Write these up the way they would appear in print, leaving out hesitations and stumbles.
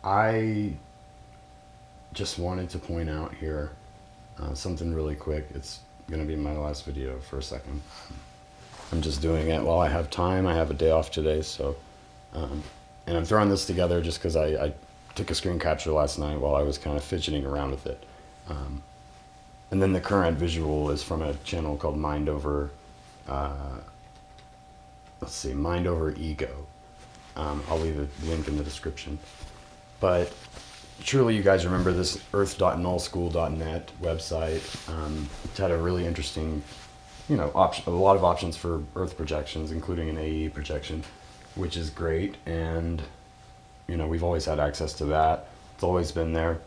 I just wanted to point out here something really quick. It's going to be my last video for a second. I'm just doing it while I have time. I have a day off today, so and I'm throwing this together just because I took a screen capture last night while I was kind of fidgeting around with it. And then the current visual is from a channel called Mind Over, Mind Over Ego. I'll leave a link in the description. But surely you guys remember this earth.nullschool.net website. It had a really interesting, a lot of options for Earth projections, including an AE projection, which is great. And, we've always had access to that. It's always been there.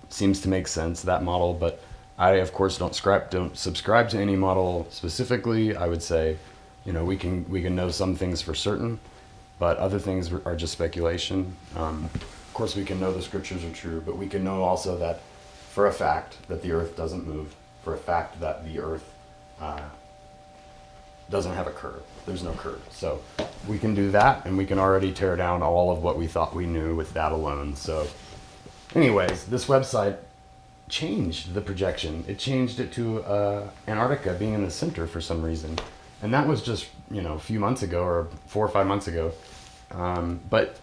Seems to make sense, that model, but I, of course, don't subscribe to any model specifically. I would say, we can know some things for certain, but other things are just speculation. Of course, we can know the scriptures are true, but we can know also that for a fact that the earth doesn't move, for a fact that the earth doesn't have a curve. There's no curve. So we can do that, and we can already tear down all of what we thought we knew with that alone. So anyways, this website changed the projection. It changed it to Antarctica being in the center for some reason. And that was just, a few months ago, or 4 or 5 months ago. But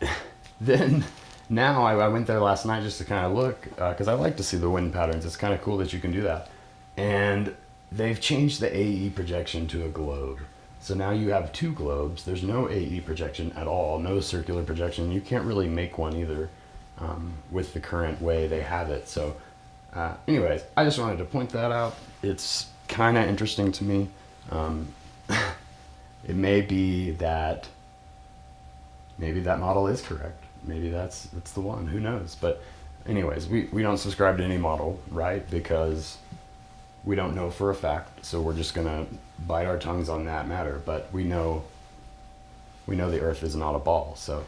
then now I went there last night just to kind of look, because I like to see the wind patterns. It's kind of cool that you can do that. And they've changed the AE projection to a globe. So now you have 2 globes. There's no AE projection at all, no circular projection. You can't really make one either with the current way they have it. So anyways, I just wanted to point that out. It's kind of interesting to me. It may be that maybe that model is correct. Maybe that's the one. Who knows? But anyways, we don't subscribe to any model, right? Because we don't know for a fact. So we're just gonna bite our tongues on that matter. But we know the Earth is not a ball, so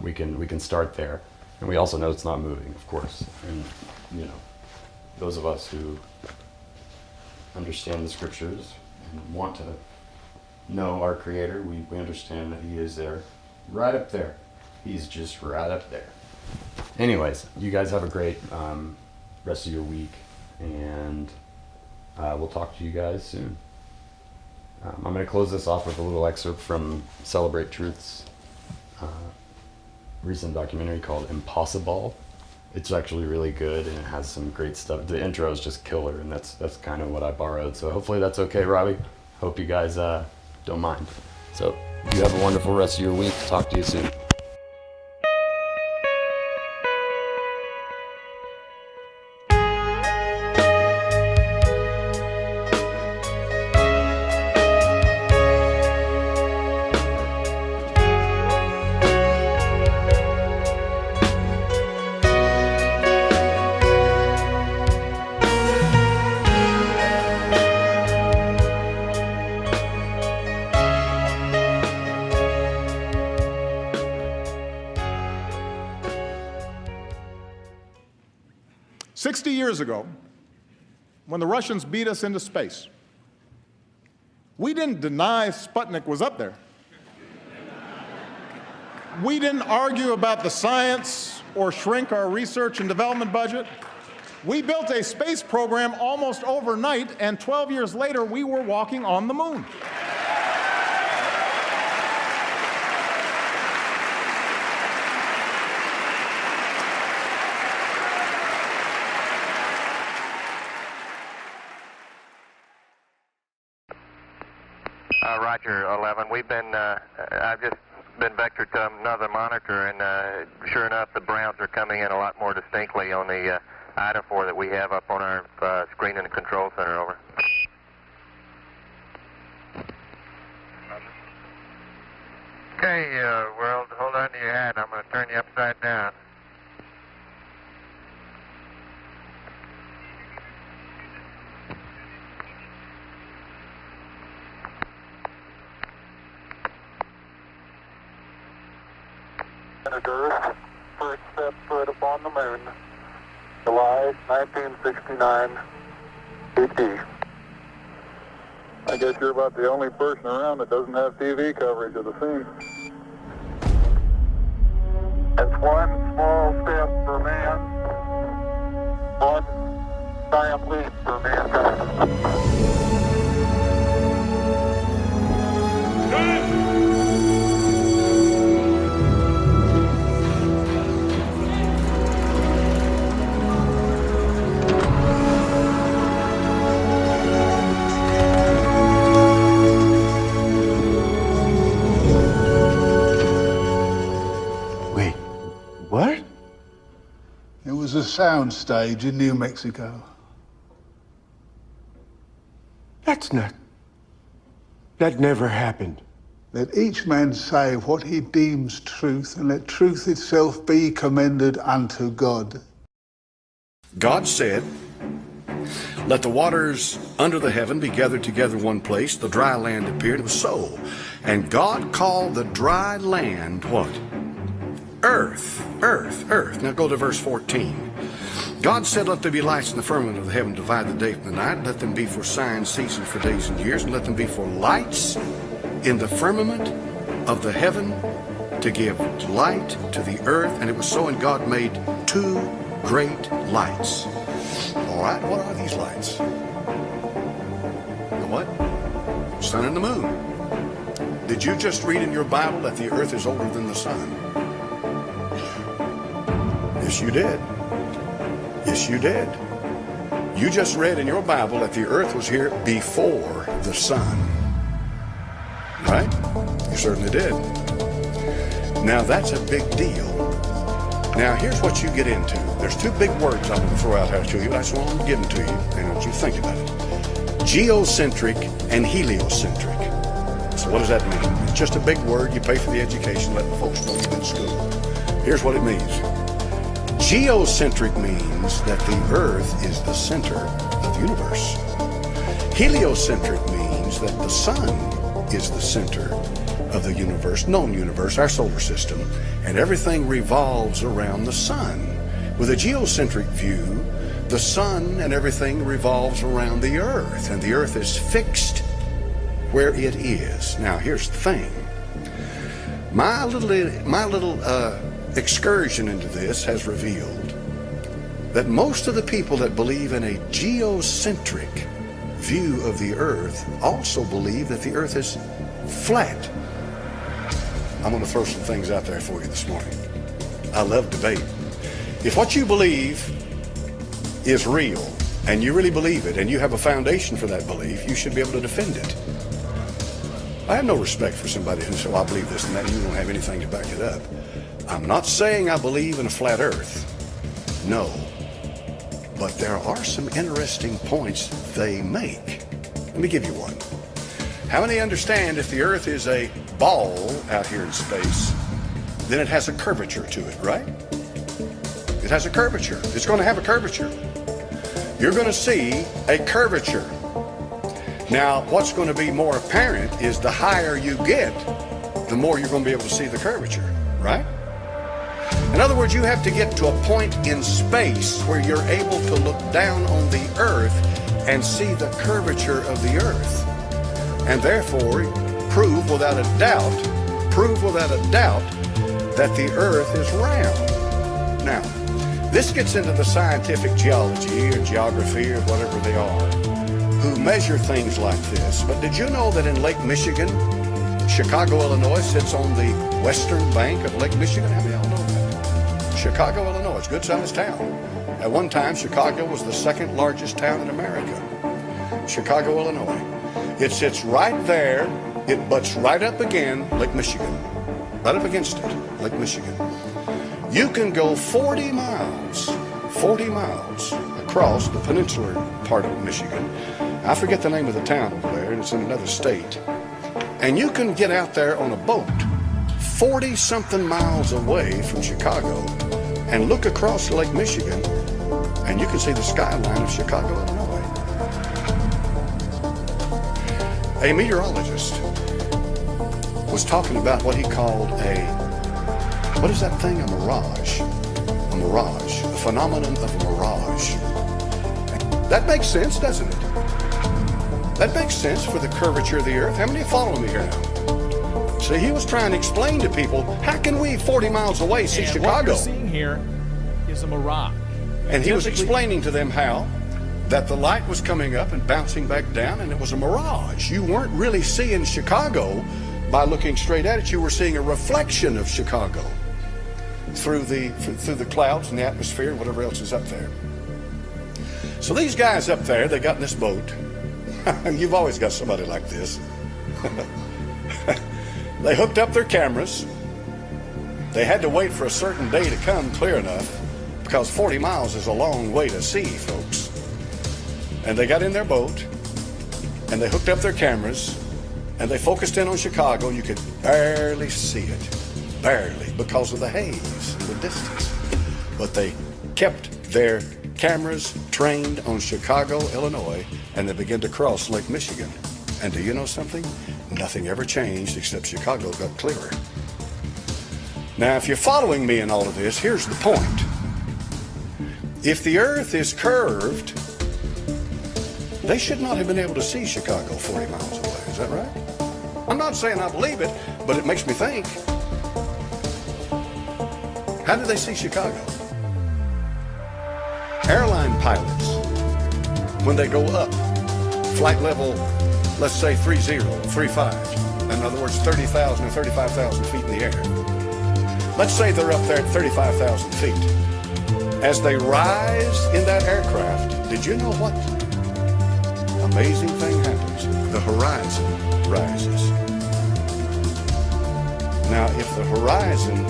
we can start there. And we also know it's not moving, of course. And those of us who understand the scriptures and want to know our Creator, we understand that He is there, right up there. He's just right up there. Anyways, you guys have a great rest of your week, and we'll talk to you guys soon. I'm going to close this off with a little excerpt from Celebrate Truth's recent documentary called Impossible. It's actually really good, and it has some great stuff. The intro is just killer, and that's kind of what I borrowed. So hopefully that's okay, Robbie. Hope you guys don't mind. So you have a wonderful rest of your week. Talk to you soon. Years ago, when the Russians beat us into space, we didn't deny Sputnik was up there. We didn't argue about the science or shrink our research and development budget. We built a space program almost overnight, and 12 years later, we were walking on the moon. Roger, 11. I've just been vectored to another monitor, and sure enough, the browns are coming in a lot more distinctly on the IDA4 that we have up on our screen in the control center. Over. Okay, world, hold on to your hat. I'm going to turn you upside down. Earth, first step foot upon the moon, July 1969, AT. I guess you're about the only person around that doesn't have TV coverage of the scene. And one small step for man, one giant leap for mankind. Wait, what? It was a sound stage in New Mexico. That never happened. Let each man say what he deems truth, and let truth itself be commended unto God. God said, "Let the waters under the heaven be gathered together in one place." The dry land appeared. It was so. And God called the dry land what? Earth. Earth. Earth. Now go to verse 14. God said, "Let there be lights in the firmament of the heaven, divide the day from the night. Let them be for signs, seasons, for days and years, and let them be for lights in the firmament of the heaven to give light to the earth." And it was so, and God made two great lights. All right, what are these lights? The what? Sun and the moon. Did you just read in your Bible that the earth is older than the sun? Yes, you did. Yes, you did. You just read in your Bible that the earth was here before the sun. Right? You certainly did. Now that's a big deal. Now here's what you get into. There's two big words I'm going to throw out here to you. That's what I'm giving to you. And I want you to think about it. Geocentric and heliocentric. So what does that mean? It's just a big word. You pay for the education, let the folks know you've been in school. Here's what it means. Geocentric means that the earth is the center of the universe. Heliocentric means that the sun is the center of the universe, known universe, our solar system, and everything revolves around the sun. With a geocentric view, the sun and everything revolves around the earth, and the earth is fixed where it is. Now, here's the thing. My little excursion into this has revealed that most of the people that believe in a geocentric view of the earth also believe that the earth is flat. I'm going to throw some things out there for you this morning. I love debate. If what you believe is real, and you really believe it, and you have a foundation for that belief, you should be able to defend it. I have no respect for somebody who says, well, I believe this and that, and you don't have anything to back it up. I'm not saying I believe in a flat earth. No. But there are some interesting points they make. Let me give you one. How many understand if the earth is a ball out here in space, then it has a curvature to it, right? It has a curvature. It's going to have a curvature. You're going to see a curvature. Now, what's going to be more apparent is the higher you get, the more you're going to be able to see the curvature, right? In other words, you have to get to a point in space where you're able to look down on the earth and see the curvature of the earth. And therefore, prove without a doubt that the earth is round. Now, this gets into the scientific geology or geography or whatever they are, who measure things like this. But did you know that in Lake Michigan, Chicago, Illinois sits on the western bank of Lake Michigan? How many of y'all know that? Chicago, Illinois, it's a good-sized town. At one time, Chicago was the second largest town in America. Chicago, Illinois. It sits right there. It butts right up against Lake Michigan. Right up against it, Lake Michigan. You can go 40 miles across the peninsular part of Michigan. I forget the name of the town over there, and it's in another state. And you can get out there on a boat 40-something miles away from Chicago and look across Lake Michigan, and you can see the skyline of Chicago, Illinois. A meteorologist was talking about what he called what is that thing? A mirage. A mirage. A phenomenon of a mirage. That makes sense, doesn't it? That makes sense for the curvature of the earth. How many are following me here now? See, he was trying to explain to people, how can we 40 miles away see And Chicago? what you're seeing here is a mirage. And he was Typically- explaining to them how that the light was coming up and bouncing back down, and it was a mirage. You weren't really seeing Chicago by looking straight at it. You were seeing a reflection of Chicago through the clouds and the atmosphere and whatever else is up there. So these guys up there, they got in this boat. You've always got somebody like this. They hooked up their cameras. They had to wait for a certain day to come clear enough, because 40 miles is a long way to see, folks. And they got in their boat, and they hooked up their cameras, and they focused in on Chicago. You could barely see it, barely, because of the haze and the distance. But they kept their cameras trained on Chicago, Illinois, and they began to cross Lake Michigan. And do you know something? Nothing ever changed except Chicago got clearer. Now, if you're following me in all of this, here's the point. If the earth is curved, they should not have been able to see Chicago 40 miles away. Is that right? I'm not saying I believe it, but it makes me think. How did they see Chicago? Airline pilots, when they go up, flight level, let's say 30, 35, in other words, 30,000 or 35,000 feet in the air. Let's say they're up there at 35,000 feet. As they rise in that aircraft, did you know what amazing thing happens? The horizon rises. Now, if the horizon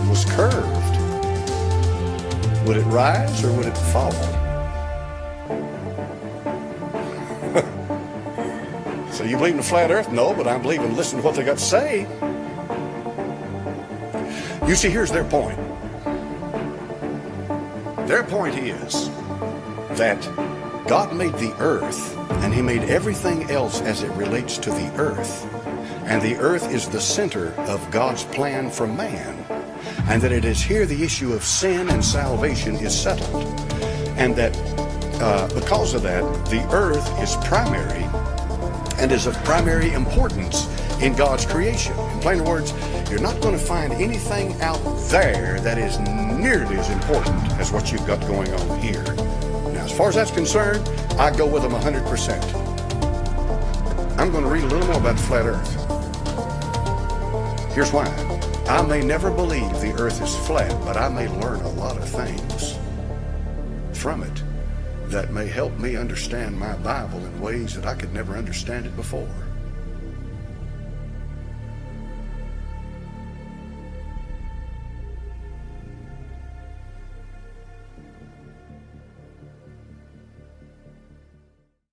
was curved, would it rise or would it fall? So you believe in a flat earth? No, but I believe in listen to what they got to say. You see, here's their point. Their point is that God made the earth, and he made everything else as it relates to the earth. And the earth is the center of God's plan for man. And that it is here the issue of sin and salvation is settled. And that because of that, the earth is primary and is of primary importance in God's creation. In plain words, you're not going to find anything out there that is nearly as important as what you've got going on here. Now, as far as that's concerned, I go with them 100%. I'm going to read a little more about the flat earth. Here's why. I may never believe the earth is flat, but I may learn a lot of things from it that may help me understand my Bible in ways that I could never understand it before.